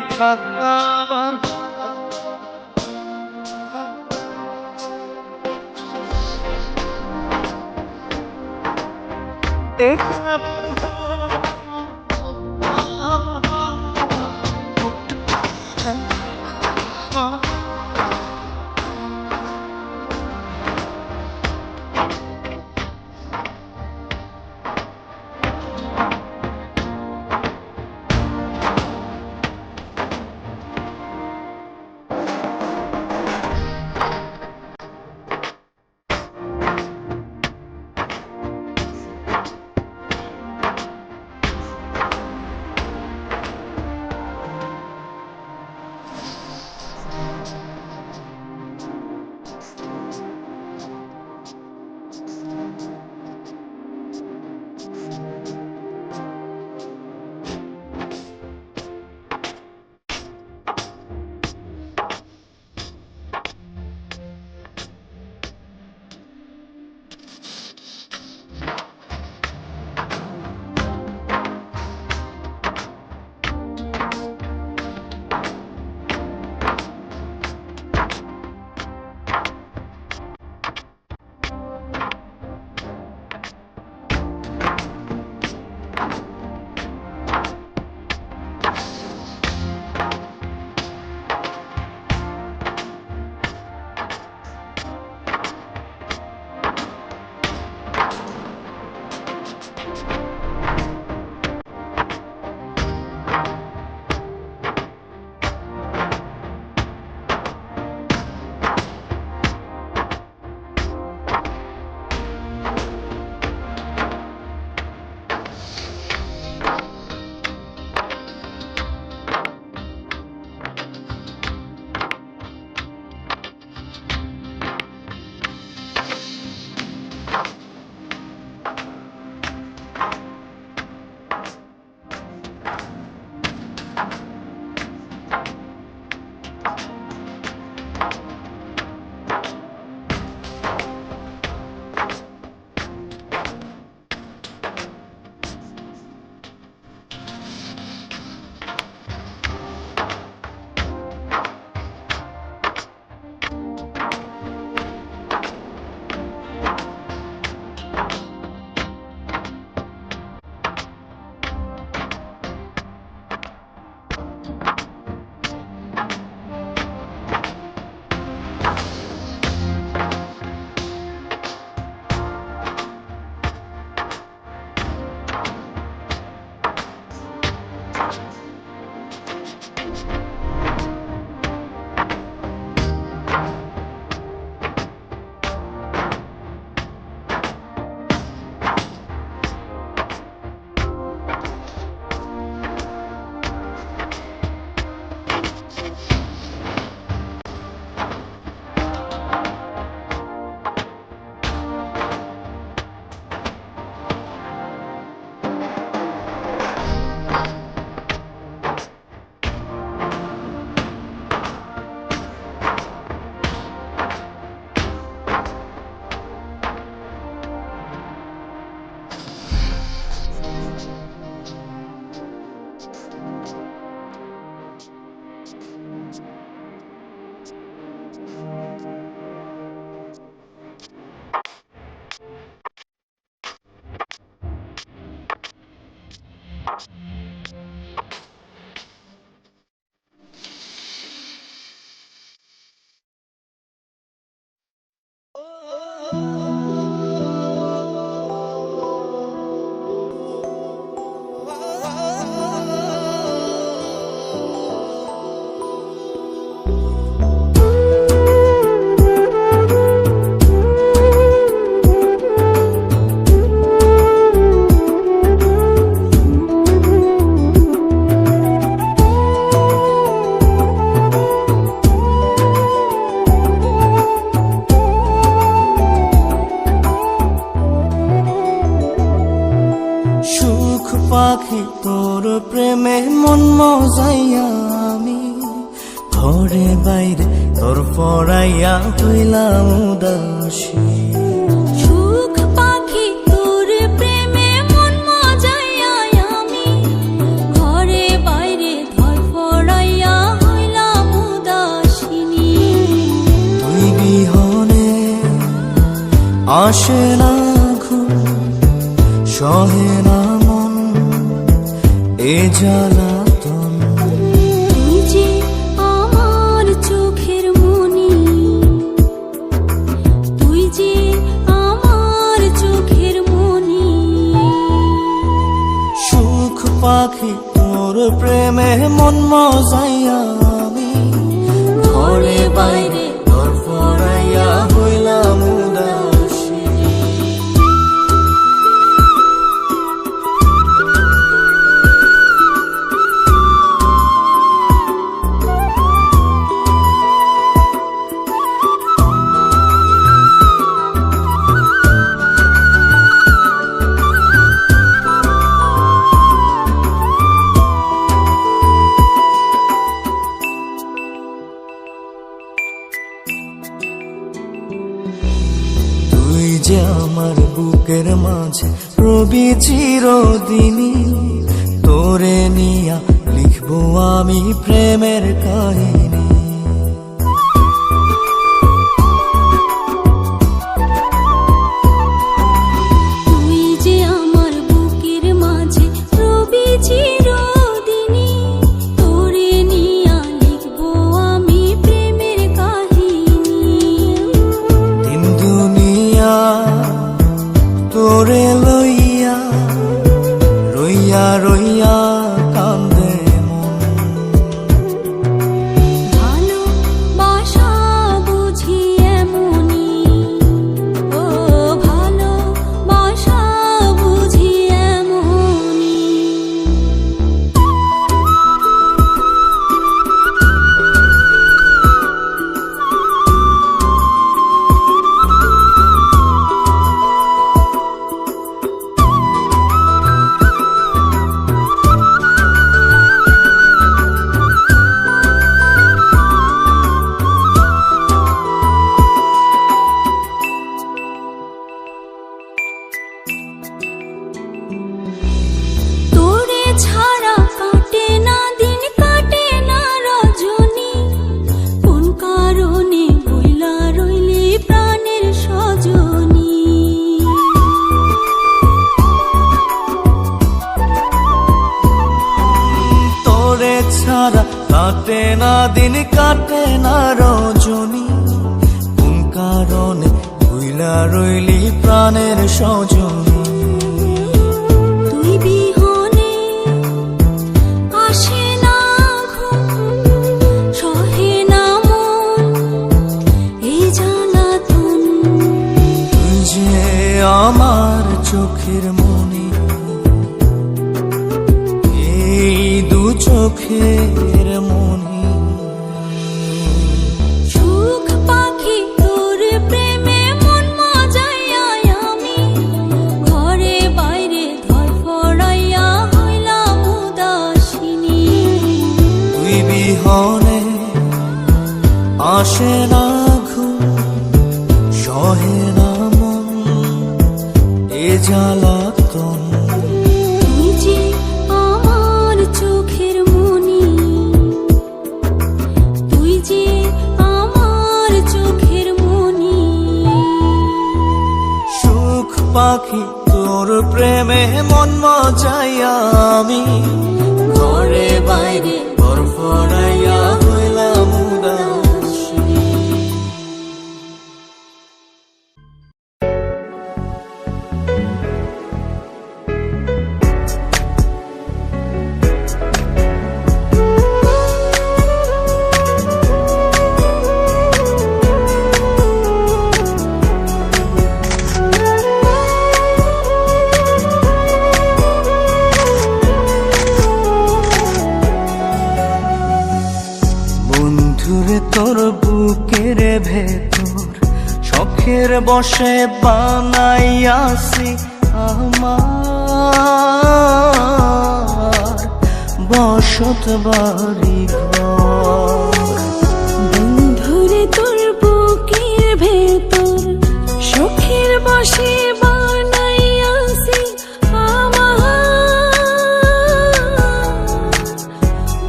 কথা দেখা পাখি তোর প্রেমে মন মজাইয়া আমি ঘরে বাইরে তোর পড়াইয়া হইলাম উদাসী। সুখ পাখি তোর প্রেমে মন মজাইয়া আমি ঘরে বাইরে ধর পড়াইয়া আসে না ঘুম, সহে না মন এ জ্বালাতন। তুই যে আমার চোখের মনি, তুই যে আমার চোখের মনি। সুখ পাখি তোর প্রেমে মন মজাইয়া আমি, ঘরে বাইরে তোর ফরাইয়া হইলাম উদাসী। তুই যে আমার বুকের মাঝে রবি চিরদিনই, তোরে নিয়া লিখবো আমি প্রেমের কাহিনী। তুই যে আমার বুকের মাঝে রবি চিরদিনই, তোরে নিয়া লিখবো আমি প্রেমের কাহিনী। তিন দুনিয়া তোরে লইয়া রইয়া রইয়া কান্দে মন। ভালোবাসা বুঝি এমনি, ও ভালোবাসা বুঝি এমনি। তোরে ছাড়া কাটে না দিন, কাটে না রজনী। কোন কারণে বইলা রইলি প্রাণের সজনী। তোরে ছাড়া কাটে না দিন, কাটে না রজনী। কোন কারণে ভুইলা রইলি প্রাণের সজনী। তুই বিহনে আসে না ঘুম, সহে না মন এই জ্বালাতন। তুই যে আমার চোখের মনি, এই দু চোখের মনি। সুখ পাখি তোর প্রেমে মন মজাইয়া আমি, ঘরে বাইরে ধরফরাইয়া হইলাম উদাসিনী। তুই বিহনে আসে না ঘুম, সহে না মন এ জ্বালাতন। তুই যে আমার চোখের মনি, তুই যে আমার চোখের মনি। সুখ পাখি তোর প্রেমে মন মজাইয়া আমি, ঘরে বাইরে তোর ফরাইয়া হইলাম উদাসী। বন্ধুরে তোর বুকের ভেতর শখের বসে বানাইয়াছি আমার বসত বাড়ি ঘর। বন্ধুরে তোর বুকের ভেতর শখের বসে বানাইয়াছি আমার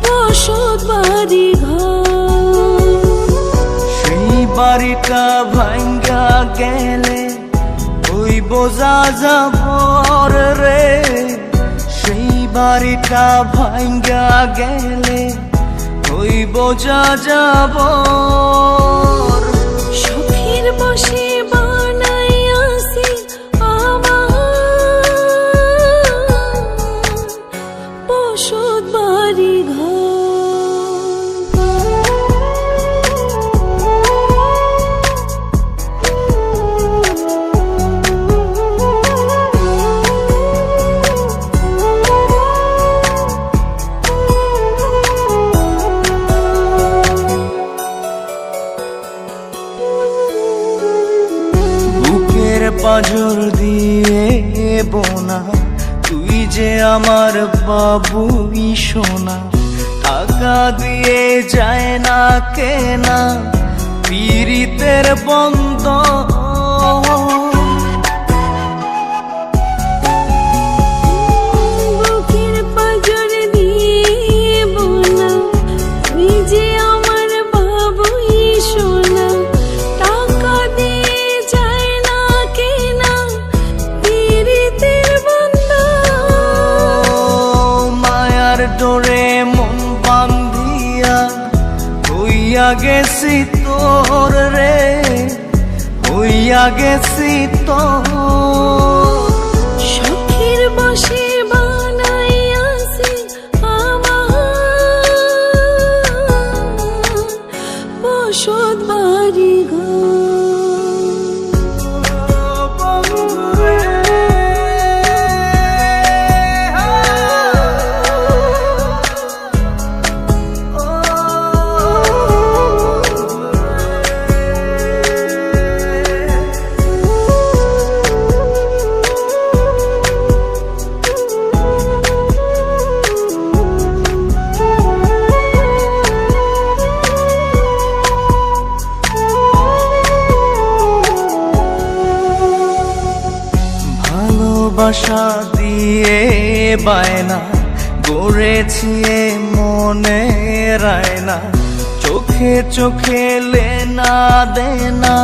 বসত বাড়ি ঘর। সেই বাড়িটা ভাঙ্গা গেলে বোঝা যাবর রে, সেই বাড়িটা ভাঙ্গা গেলে ওই বোঝা যাবর। সুখের বসে বানাইয়াছি আমার বসত বাড়ি ঘর। পাঁজর দিয়ে বোনা, তুই যে আমার বাবুই সোনা। টাকা দিয়ে যায় না কেনা পীড়িতের বন্ধ, বুকের পাঁজর দিয়ে বোনা, তুই যে আমার বাবুই সোনা। টাকা দিয়ে যায় না কেনা পীড়িতের বন্ধন। মায়ার ডোরে মন বান্ধিয়া হইয়া গেছি তোর রে, হইয়া গেছি তোর। সুখের বসে বানাইয়াছি আমার বসত বাড়ি ঘর। ভালোবাসা দিয়ে বায়না গড়েছি মনে রায়না, চোখে চোখে লেনা দেনা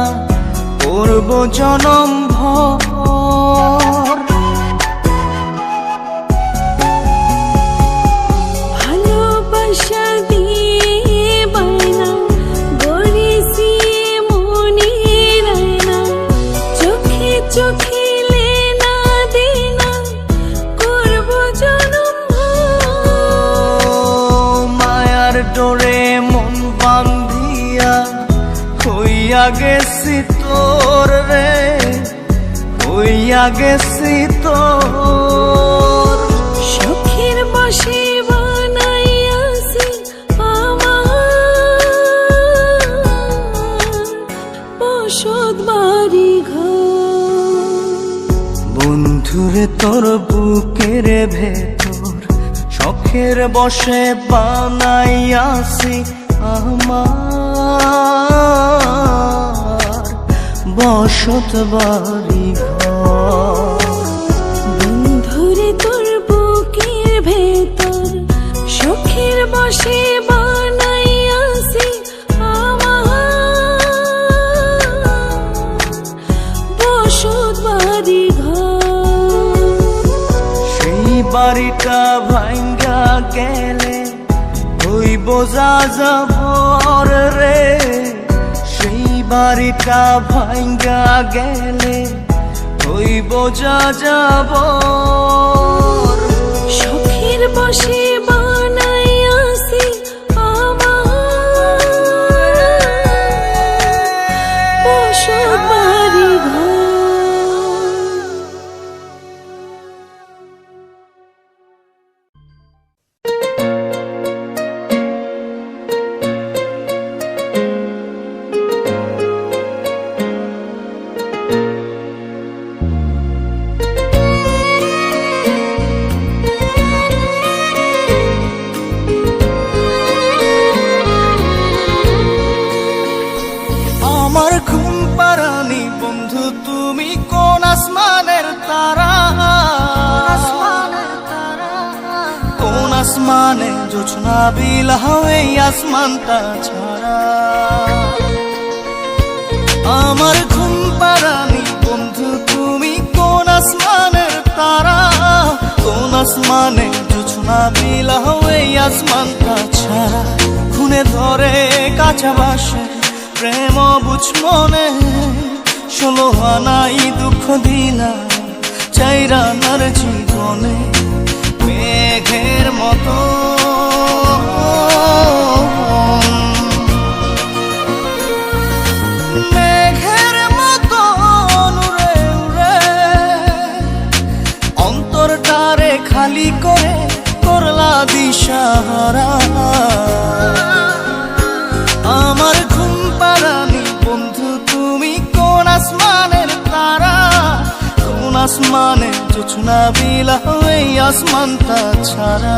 করব জনম ভর। ভালোবাসা দিয়ে বায়না গড়েছি মনে রায়না, চোখে চোখে লেনা দেনা করব জনম ভর। মায়ার ডোরে মন বান্ধিয়া হইয়া গেছি তোর রে, হইয়া গেছি তোর। সুখের বসে বানাইয়াছি আমার বসত বাড়ি ঘর। বন্ধুরে তোর বুকের ভেতর শখের বসে বানাইয়াছি আমার বসত বাড়ি ঘর। বন্ধুরে তোর বুকের ভেতর সুখের বসে বানাইয়াছি আমার বসত বাড়ি ঘর। সেই বাড়িটা ভাঙ্গা গেলে ওই বোঝা যাবর রে, সেই বাড়িটা ভাঙ্গা গেলে ওই বোঝা যাবর। সুখের বসে বানাইয়াছি আমার বসত বাড়ি ঘর। আমার ঘুম পাড়ানি বন্ধু তুমি কোন আসমানের তারা, কোন আসমানে জোছনা বিলাও এই আসমানটা ছাড়া। আমার ঘুম পাড়ানি বন্ধু তুমি কোন আসমানে জোছনা বিলাহ এই আসমানটা ছাড়া খুনে ধরে কাঁচা বাসে প্রেম বুঝ মনে 16 আনাই দুঃখ দিলা চাইরা নার জীবনে মেঘের মতো মেঘের মতো উড়ে উড়ে অন্তরটারে খালি করে করলা দিশাহারা আমার ঘুম পাড়ানি বন্ধু তুমি কোন আসমানের তারা কোন আসমানে জোছনা বিলাহ এই আসমানটা ছাড়া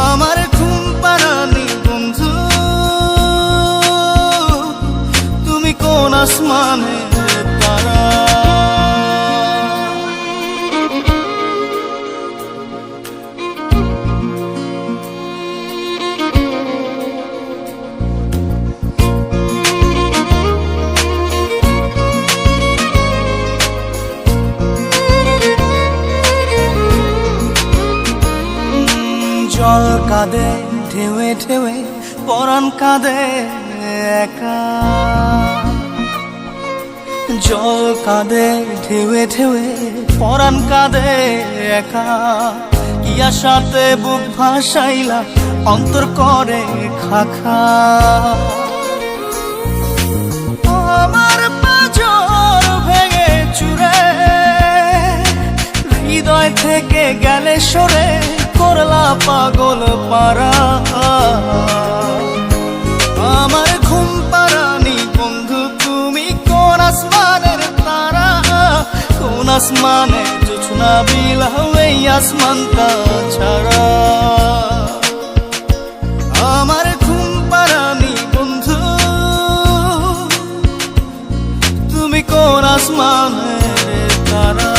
আমার ঘুম পাড়ানি বন্ধু তুমি কোন আসমানের তারা জল কাঁদে ঢেউে ঢেউে পরাণ কাঁদে একা জল কাঁদে ঢেউে ঢেউে পরাণ কাঁদে একা কি আশাতে বুক ভাসাইলা অন্তর করে খাখা আমার পাঁজর ভেঙে চুরে হৃদয় থেকে গেলে সরে করলা পাগল পারা আমার ঘুম পাড়ানি বন্ধু তুমি কোন আসমানের তারা কোন আসমানে জোছনা বিলাহ এই আসমানটা ছাড়া আমার ঘুম পাড়ানি বন্ধু তুমি কোন আসমানের তারা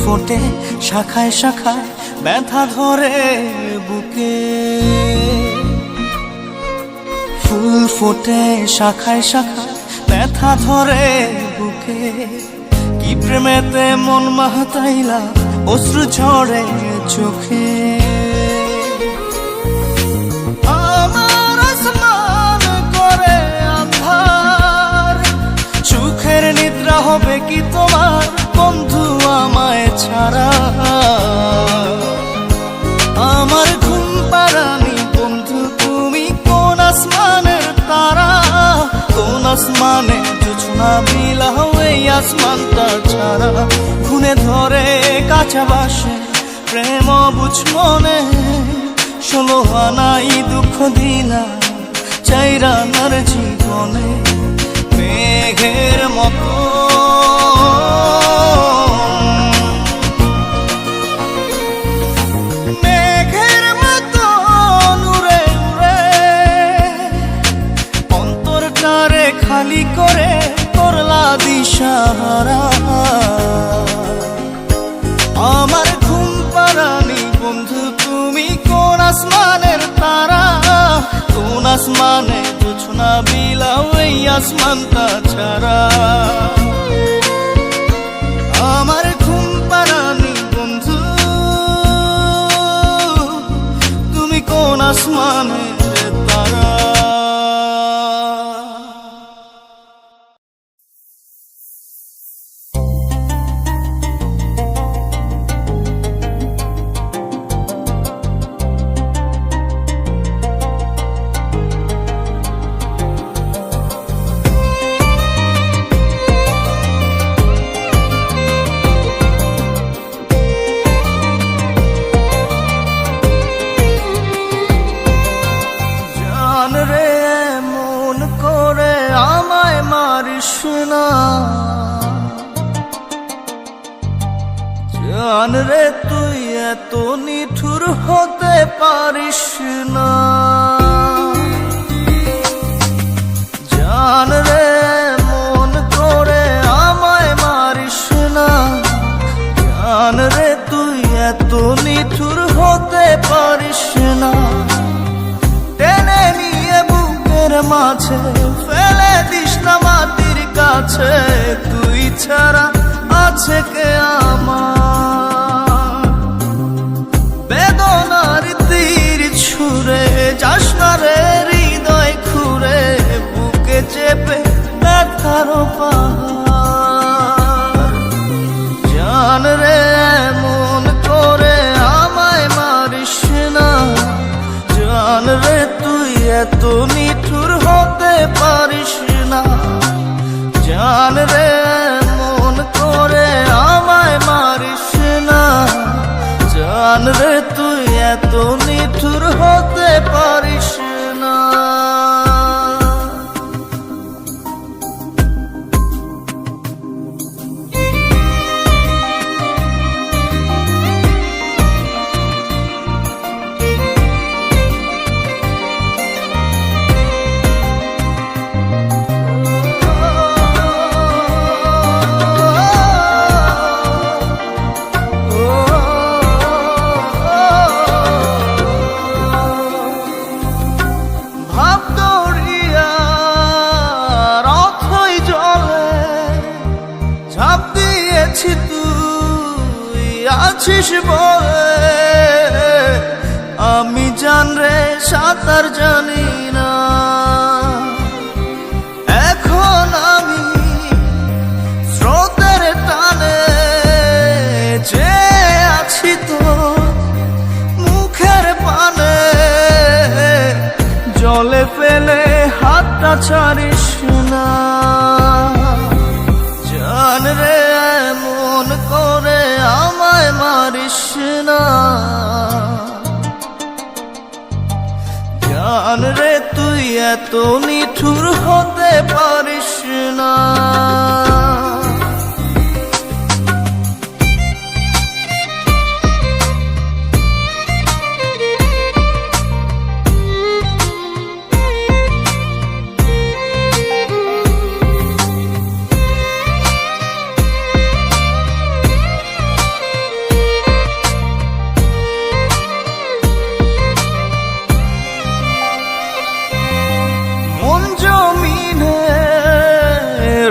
ফোটে শাখায় শাখায় ব্যথা ধরে বুকে ফুল ফোটে শাখায় শাখায় ব্যথা ধরে বুকে কি প্রেমেতে মন মাহতাইলা অশ্রু ঝরে চোখে আমার আসমান করে আন্ধার সুখের নিদ্রা হবে কি তোমার বন্ধু আমায় ছাড়া আমার ঘুম পাড়ানি বন্ধু তুমি কোন আসমানের তারা কোন আসমানে জোছনা বিলাহ এই আসমানটা ছাড়া খুনে ধরে কাঁচা বাসে প্রেম বুঝ মনে 16 আনাই দুঃখ দিলা চাইরা নার জীবনে মেঘের মতো মেঘের মতো উড়ে উড়ে অন্তরটারে খালি করে করলা দিশাহারা আমার ঘুম পাড়ানি বন্ধু তুমি কোন আসমানের তারা কোন আসমানে জোছনা বিলাহ এই আসমানটা ছাড়া আমার ঘুম পাড়ানি বন্ধু তুমি কোন আসমানের তারা জান রে তুই এত নিঠুর হতে পারিস না জান হতে পারিস না। টেনে নিয়ে বুকের মাঝে ফেলে দিস না মাটির কাছে, তুই ছাড়া আছে কে আমার। বেদনার তীর ছুঁড়ে যাস না রে হৃদয় খুঁড়ে, বুকে চেপে ব্যথার পাহাড়। জান রে এমন করে আমায় মারিস না, জান রে তুই এত নিঠুর হতে পারিস না। জান রে এমন করে আমায় মারিস না, জান রে তুই এত নিঠুর হতে পারিস না। আছিস বলে আমি জান রে সাঁতার জানি না। এখন আমি স্রোতের টানে যে আছি তো মুখের পানে, জলে ফেলে হাতটা ছাড়িস না। জান রে এমন করে আমায় মারিস না, জান রে তুই এত নিঠুর হতে পারিস না।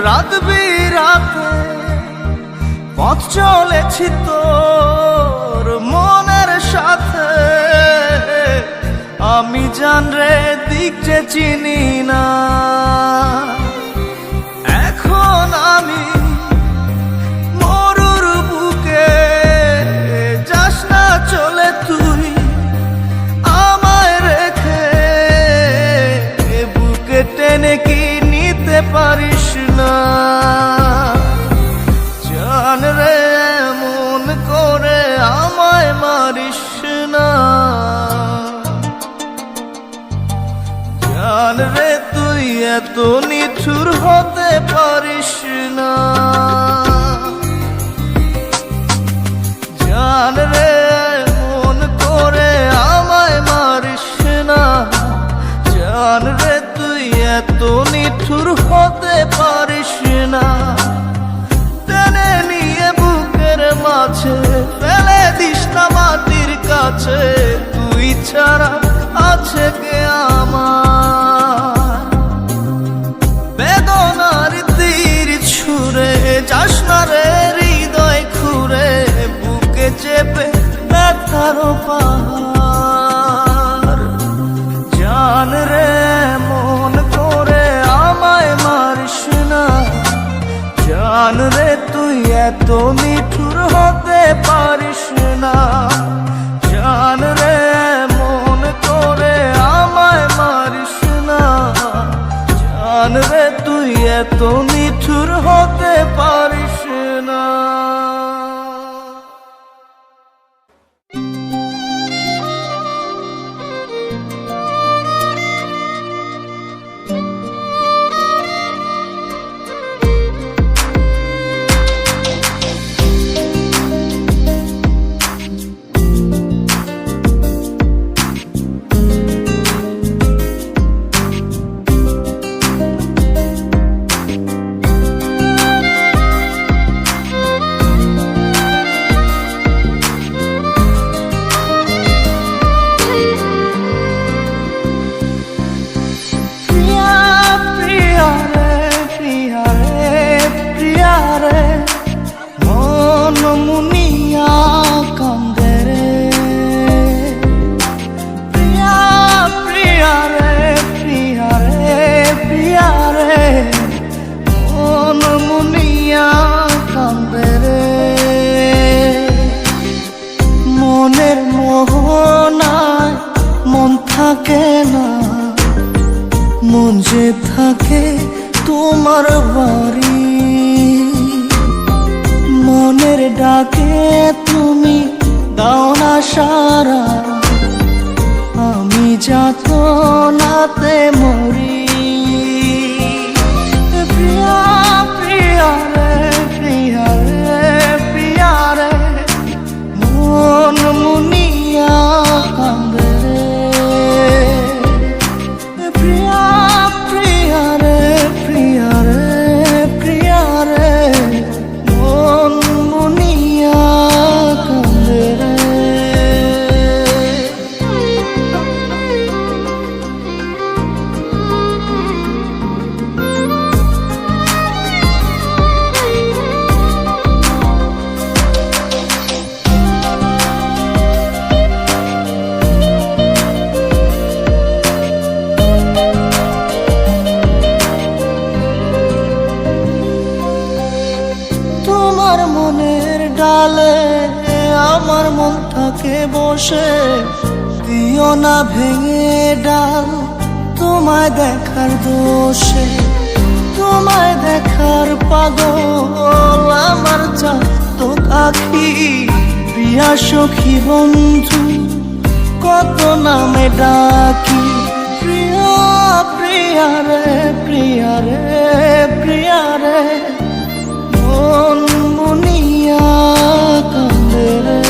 রাত বিরাতে পথ চলেছি তোর মনের সাথে, আমি জান রে দিক যে চিনি না। এখন আমি মরুর বুকে, যাস না চলে তুই আমায় রেখে, বুকে টেনে কি নিতে পারিস না। জান রে এমন করে আমায় মারিস না, জান রে তুই এত নিঠুর হতে পারিস না। জান রে এমন করে আমায় মারিস না, জান রে তুই এত নিঠুর হতে পারিস না। টেনে নিয়ে বুকের মাঝে ফেলে দিস না মাটির কাছে, তুই ছাড়া আছে কে আমার। বেদনার তীর ছুঁড়ে যাস না রে হৃদয় খুঁড়ে, বুকে চেপে ব্যথার পাহাড়। জান রে এমন করে আমায় মারিস না, জান রে তুই এত নিঠুর হতে পারিস না। জান রে এমন করে আমায় মারিস না, জান রে তুই এত নিঠুর হতে পারিস না। মোহনায় মন থাকে না, মন যে থাকে তোমার বাড়ি। মনের ডাকে তুমি দাও না সারা, আমি যাত নাতে মরি। প্রিয়া প্রিয়া রে প্রিয়া রে প্রিয়া রে, মন মুনিয়া কান্দে রে। প্রিয়া প্রিয়া রে প্রিয়া রে প্রিয়া রে, মন মুনিয়া কান্দে রে। তোমার মনের ডালে আমার মন থাকে বসে, দিও না ভেঙে ডাল তোমায় দেখার দোষে। তোমায় দেখার পাগল আমার চাঁদ আখি, প্রিয়া সখী বন্ধু কত নামে ডাকি। প্রিয়া প্রিয়া রে প্রিয়া রে প্রিয়া রে, মন মুনিয়া কান্দে রে।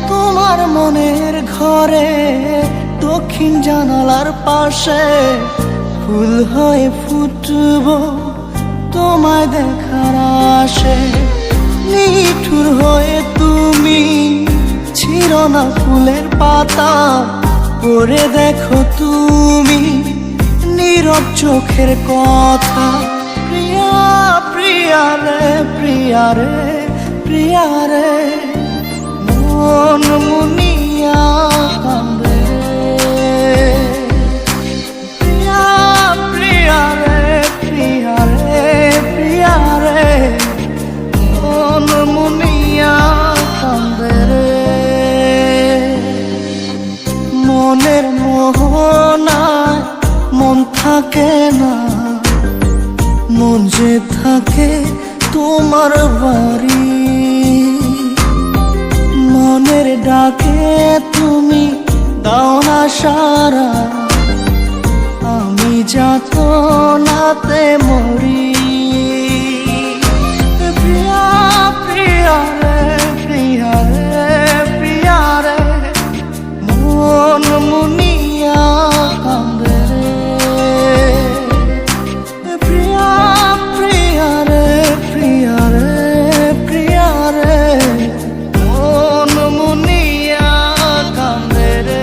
তোমার মনের ঘরে দক্ষিণ জানালার পাশে ফুল হয়ে ফুটব তোমায় দেখার আশে। নিঠুর হয়ে তুমি ছিঁড়ো না ফুলের পাতা, পড়ে দেখো তুমি নীরব চোখের কথা। প্রিয়া প্রিয়া রে প্রিয়া রে প্রিয়া রে, মন মুনিয়া কান্দে রে। প্রিয়া প্রিয়া রে প্রিয়া রে প্রিয়া রে, মন মুনিয়া কান্দে রে। মনের মোহনায় মন থাকে না, মন যে থাকে তোমার বাড়ি। মনের ডাকে তুমি দাও না সারা, আমি যাত নাতে মরি। প্রিয়া প্রিয়া রে প্রিয়া রে প্রিয়া রে, মন মুনিয়া কান্দে রে। প্রিয়া প্রিয়া রে প্রিয়া রে প্রিয়া রে, মন মুনিয়া কান্দে রে।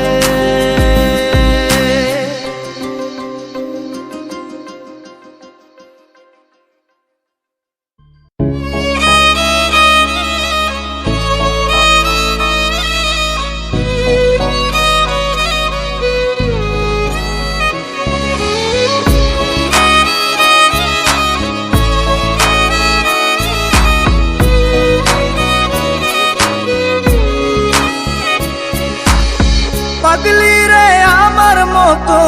পাগলি রে আমার মতো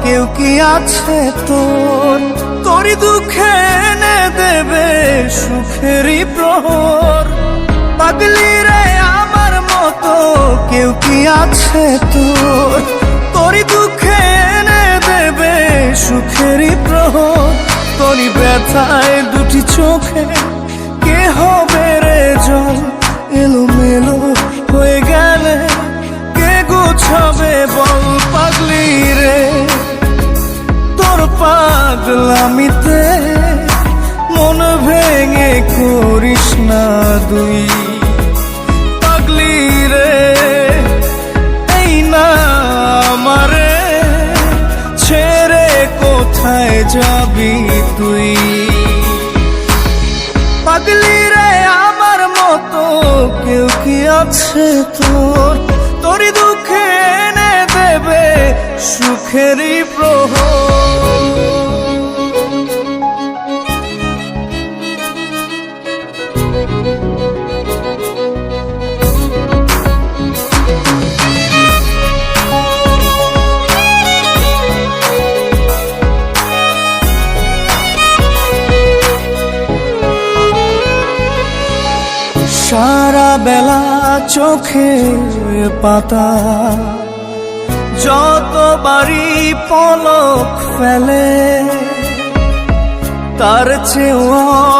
কেউ কি আছে তোর, তোরই দুঃখে এনে দেবে সুখেরই প্রহর। পাগলি রে আমার মতো কেউ কি আছে তোর, তোরই দুঃখে এনে দেবে সুখেরই প্রহর। তোরই ব্যথায় দুটি চোখে কে হবে রে জল, এলোমেলো হয়ে গেলে কে গোছাবে বল। পাগলি রে তোর পাগলামিতে মন ভেঙে করিস না দুই। পাগলি রে এই না আমারে ছেড়ে কোথায় যাবি তুই? পাগলি রে আমার মতো কেউ কি আছে তোর? তোরই দুঃখে এনে দেবে সুখেরই প্রহর। সারা বেলা চোখে পাতা যতবারই পলক ফেলে, তার চেয়ে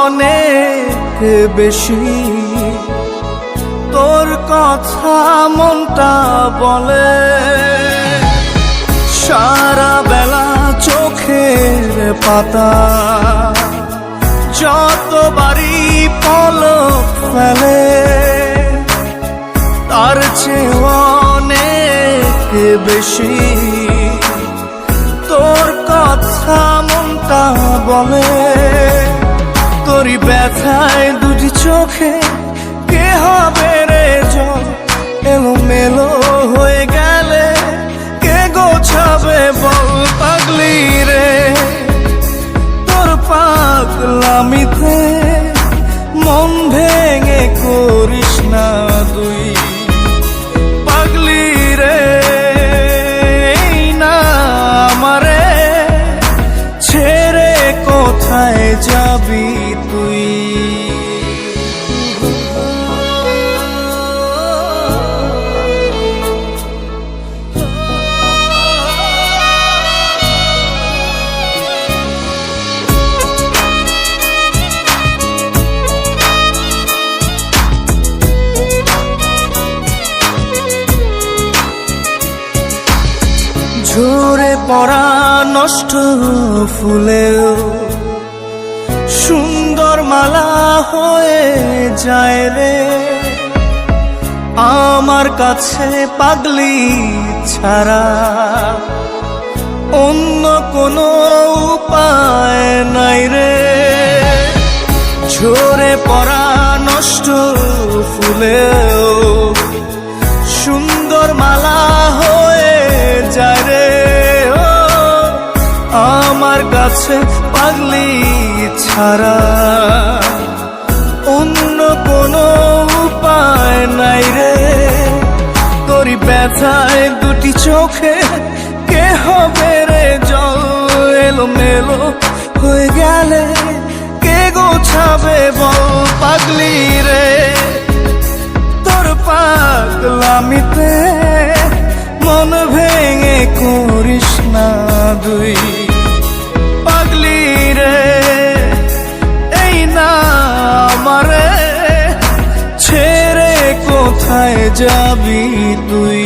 অনেক বেশি তোর কথা মনটা বলে। সারা বেলা চোখের পাতা যতবারই পলক ফেলে, তার চেয়ে অনেক বেশি তোর কথা মনটা বলে। তোরই ব্যথায় দুটি চোখে কে হবে রে জল? এলোমেলো হয়ে গেলে কে গোছাবে বল? পাগলি রে তোর পাগলামিতে মন ভেঙে করিস না তুই। পাগলি রে না আমারে ছেড়ে কোথায় যাবি তুই? ঝরে পড়া নষ্ট ফুলেও সুন্দর মালা হয়ে যায় রে আমার কাছে। পাগলি ছাড়া অন্য কোনো উপায় নাই রে। ঝরে পড়া নষ্ট ফুলেও সুন্দর মালা হয়ে যায় রে আমার কাছে। পাগলি ছাড়া অন্য কোনো উপায় নাই রে। তোরই ব্যথায় দুটি চোখে কে হবে রে জল? এলোমেলো হয়ে গেলে কে গোছাবে বল? পাগলি রে তোর পাগলামিতে মন ভেঙে করিস না তুই। পাগলি রে এই না আমারে ছেড়ে কোথায় যাবি তুই?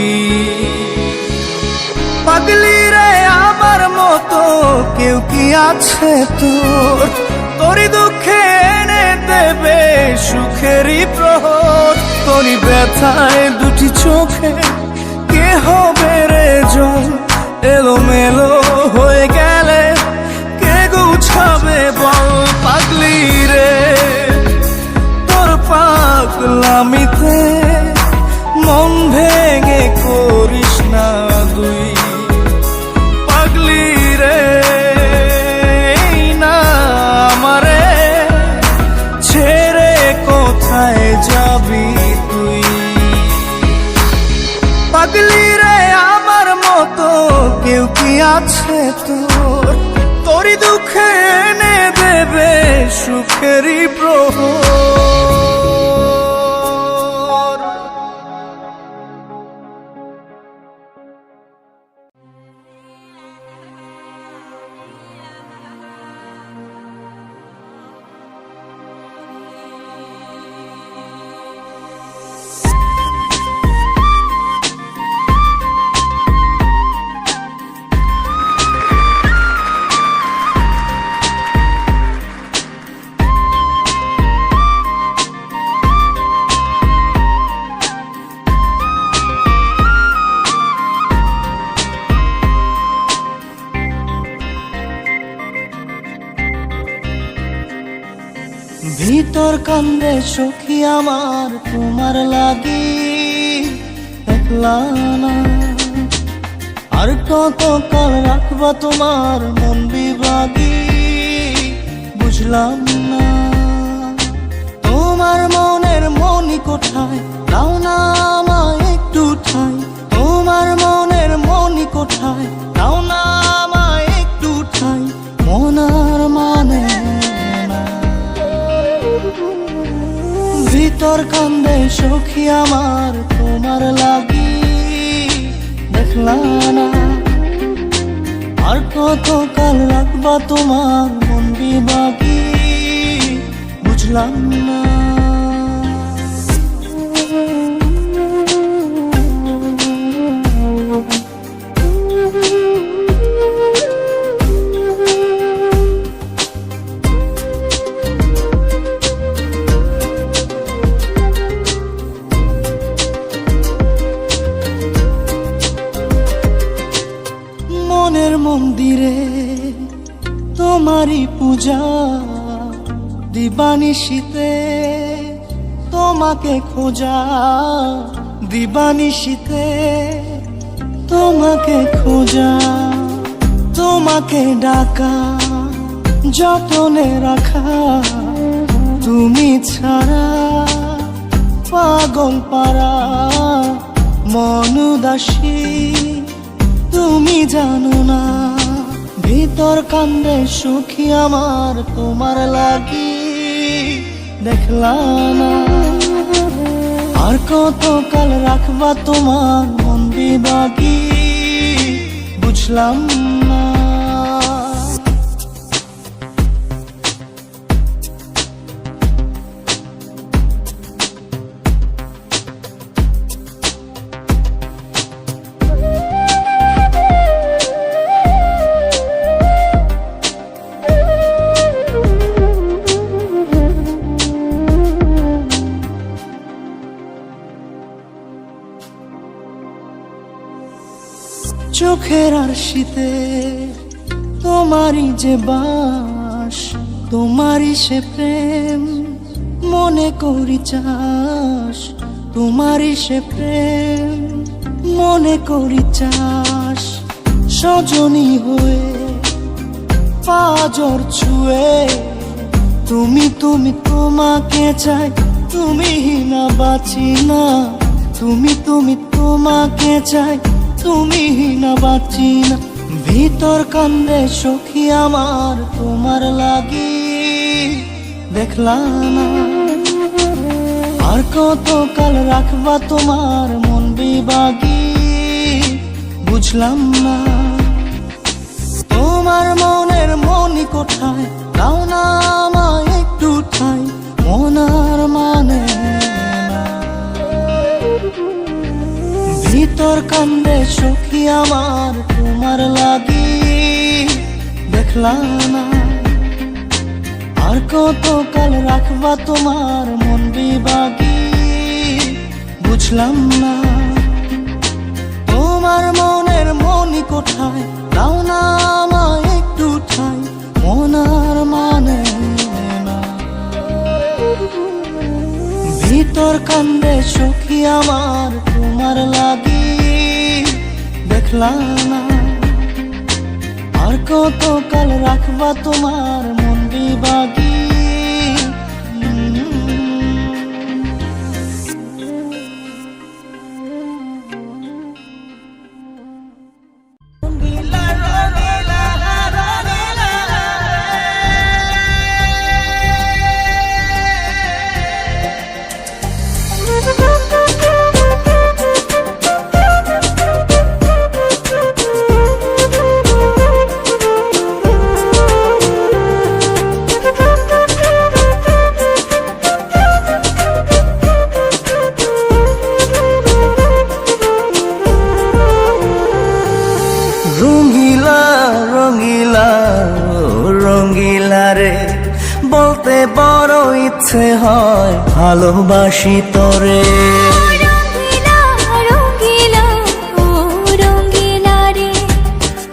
পাগলি রে আমার মতো কেউ কি আছে তোর? তোরই দুঃখে এনে দেবে সুখেরই প্রহর। তোরই ব্যথায় দুটি চোখে কে হবে রে জল? এলোমেলো হয়ে গেলে কে গুছাবে বল? পাগলি রে তোর পাগলামিতে মন ভেঙে করিস না তুই। পাগলি রে না আমারে ছেড়ে কোথায় যাবি তুই? পাগলি রে আমার মতো কেউ কি আছে তোর? তোরই দুঃখে এনে দেবে সুখেরই প্রহর। ভিতর কান্দে সখী আমার তোমার লাগি একলা না। আর কত কাল রাখবা তোমার মন বিভাগী বুঝলাম না। তোমার মনের মনি কোঠায় দাও না আমায় একটু ঠাই। তোমার মনের মনি কোঠায় দাও না আমায় একটু ঠাই। মনার মানে না। ভিতর কান্দে সখী আমার তোমার লাগি দেখলা না। আর কত কাল রাখবা তোমার মন বিভাগী বুঝলাম না। মনের মন্দিরে তোমারই পূজা দিবানিশীতে তোমাকে খোঁজা। দিবানিশীতে তোমাকে খোঁজা। তোমাকে ডাকা যতনে রাখা। তুমি ছাড়া পাগল পারা মন উদাসী তুমি জানো না। ভিতর কান্দে সুখী আমার তোমার লাগি দেখলা না। আর কত কাল রাখবা তোমার মন বিভাগী বুঝলাম না। চোখের আরশিতে তোমারই যে বাস। তোমারই সে প্রেম মনে করি চাস। তোমারই সে প্রেম মনে করি চাস। সজনী হয়ে পাজর ছুঁয়ে তুমি তুমি তোমাকে চাই। তুমি না বাঁচি না। তুমি তুমি তোমাকে চাই। তুমি না বাঁচি না। ভিতর কান্দে সখী আমার তোমার লাগি দেখলা না। আর কত কাল রাখবা তোমার মন বিভাগী বুঝলাম না। তোমার মনের মনি কোঠায় দাও না আমায় একটু ঠাই। মনার মানে না। ভিতর কান্দে সখী আমার তোমার লাগি দেখলা না। আর কত কাল রাখবা তোমার মন বিভাগী বুঝলাম না। তোমার মনের মনি কোঠায় দাও না আমায় একটু ঠাই। মনার মানে না। ভিতর কান্দে সখী আমার তোমার লাগি দেখলা না। আর কত কাল রাখবা তোমার মন বিভাগী। বলতে বড় ইচ্ছে হয় ভালোবাসি তোরে। রঙ্গিলা রঙ্গিলা ও রঙ্গিলা রে,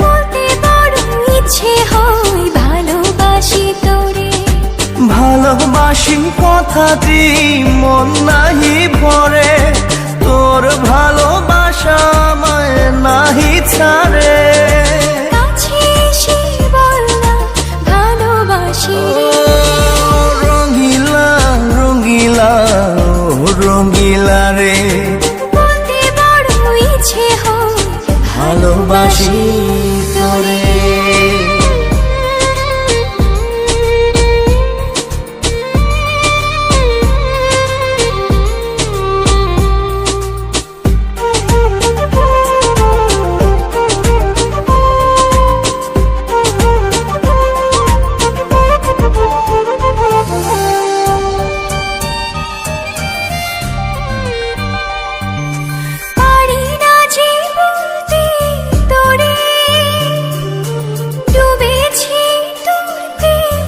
বলতে বড় ইচ্ছে হয় ভালোবাসি তোরে। ভালোবাসি ভালোবাসি কথাটি মন নাহি ভরে, তোর ভালোবাসা আমায় নাহি ছাড়ে। কাছে এসে বল না ভালোবাসি রঙিলা রঙিলা ও রঙিলা রে, বলতে বড় ইচ্ছে হয় ভালোবাসি তোরে। পারি না যে বলতে তোরে, ডুবেছি তোর প্রেম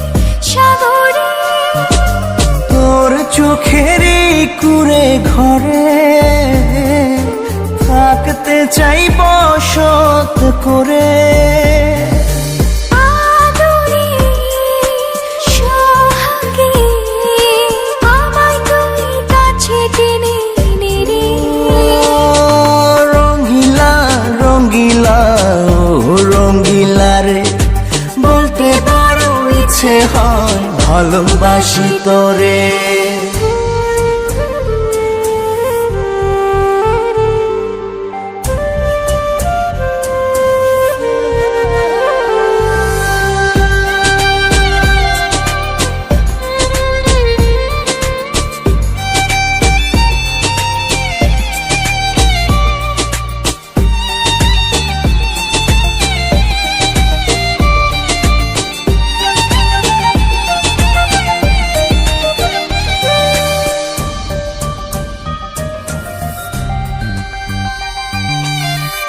সাগরে। তোর চোখেরই কুঁড়ে ঘরে থাকতে চাই বসত করে। আদরে সোহাগে আমায় তুই কাছে টেনে নে রে। রঙিলা রঙিলা ও রঙিলা রে, বলতে বড় ইচ্ছে হয় ভালোবাসি তোরে।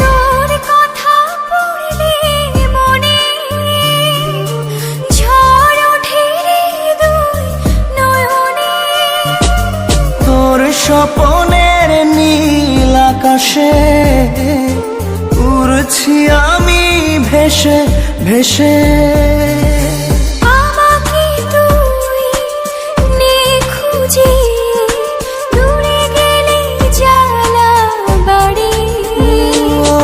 তোর কথা পড়লে মনে ঝড় ওঠে রে দুই নয়নে। তোর স্বপনের নীল আকাশে উড়ছি আমি ভেসে ভেসে। আমাকে তুই নে খুঁজে, দূরে গেলে জ্বালা বাড়ে। ও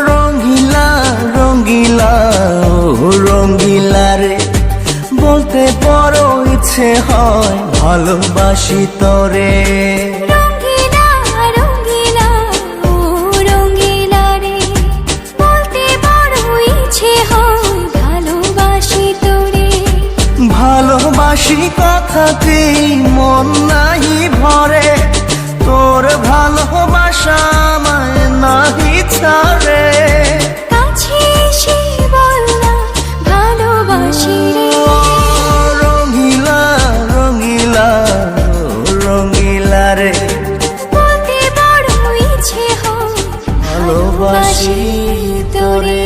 রঙিলা রঙিলা ও রঙিলা রে, বলতে বড় ইচ্ছে হয় ভালোবাসি তোরে। রঙিলা রঙিলা ও রঙিলা রে, বলতে বড় ইচ্ছে হয় ভালোবাসি তোরে। ভালোবাসি কথাটি মন নাহি ভরে, তোর ভালোবাসা আমায় নাহি ছাড়ে। কাছে এসে বল না ভালোবাসি রে। রঙিলা রঙিলা ও রঙিলা রে, বলতে বড় ইচ্ছে হয় ভালোবাসি তোরে।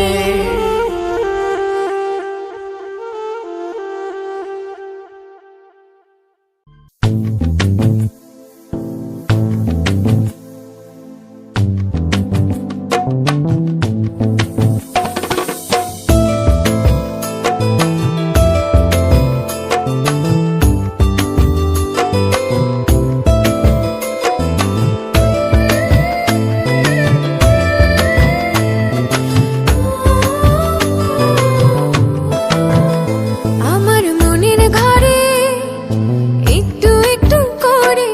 আমার মনের ঘরে একটু একটু করে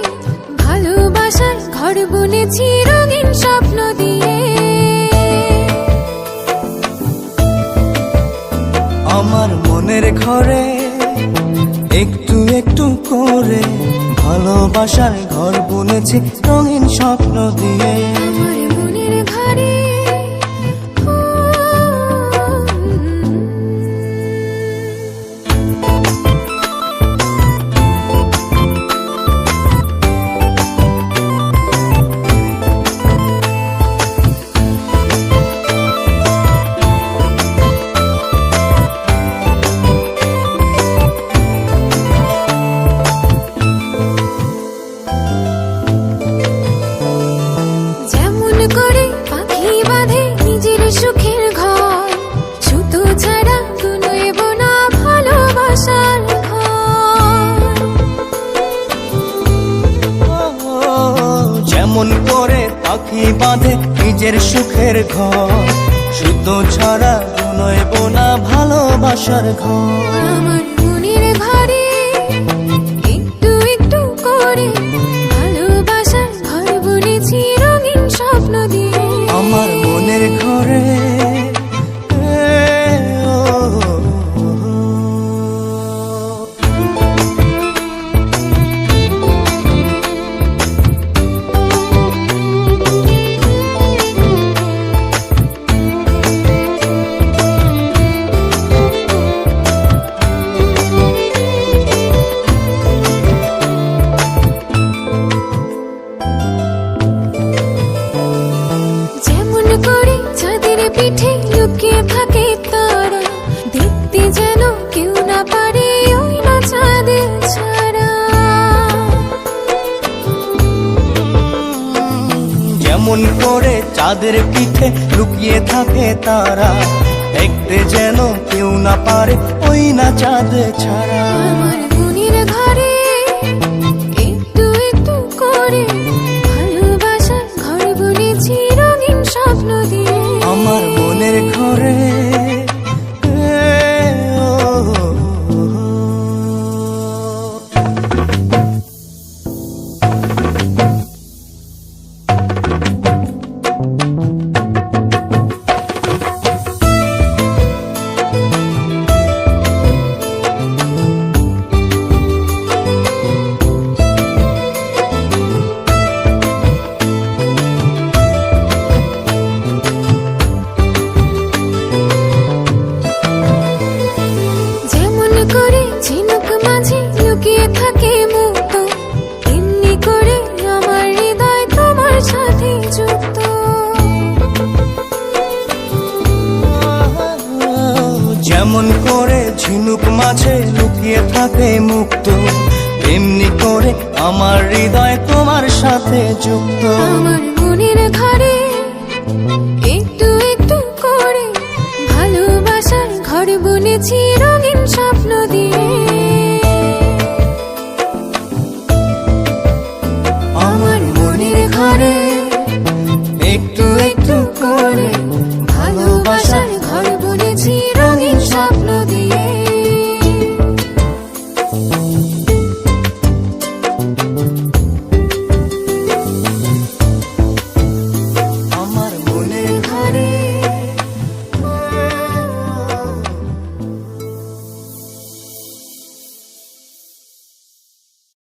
ভালোবাসার ঘর বুনেছি রঙিন স্বপ্ন দিয়ে। আমার মনের ঘরে একটু একটু করে ভালোবাসার ঘর বুনেছি রঙিন স্বপ্ন দিয়ে। আমার মনের ঘরে যেমন করে পাখি সুখের ঘর, শুদ্ধ ছাড়া নয় বোনা ভালোবাসার ঘর। আমার মনের ঘরে একটু একটু করে ভালোবাসার ঘর বুনেছি রঙিন স্বপ্ন দিয়ে। আমার মনের ঘরে যেমন করে চাঁদের পিঠে লুকিয়ে থাকে তারা, দেখতে যেন কেউ না পারে ওই না চাঁদের ছাড়া। যেমন করে চাঁদের পিঠে লুকিয়ে থাকে তারা, দেখতে যেন কেউ না পারে ওই না চাঁদ ছাড়া। আমার মনের ঘরে একটু একটু করে ভালোবাসার ঘর বুনেছি রঙিন স্বপ্ন দিয়ে। আমার মনের ঘরে যেমন করে ঝিনুক মাঝে লুকিয়ে থাকে মুক্ত, এমনি করে আমার হৃদয় তোমার সাথে যুক্ত। যেমন করে ঝিনুক মাঝে লুকিয়ে থাকে মুক্ত, এমনি করে আমার হৃদয় তোমার সাথে যুক্ত। আমার মনের ঘরে একটু একটু করে ভালোবাসার ঘর বুনেছি রঙিন স্বপ্ন দিয়ে।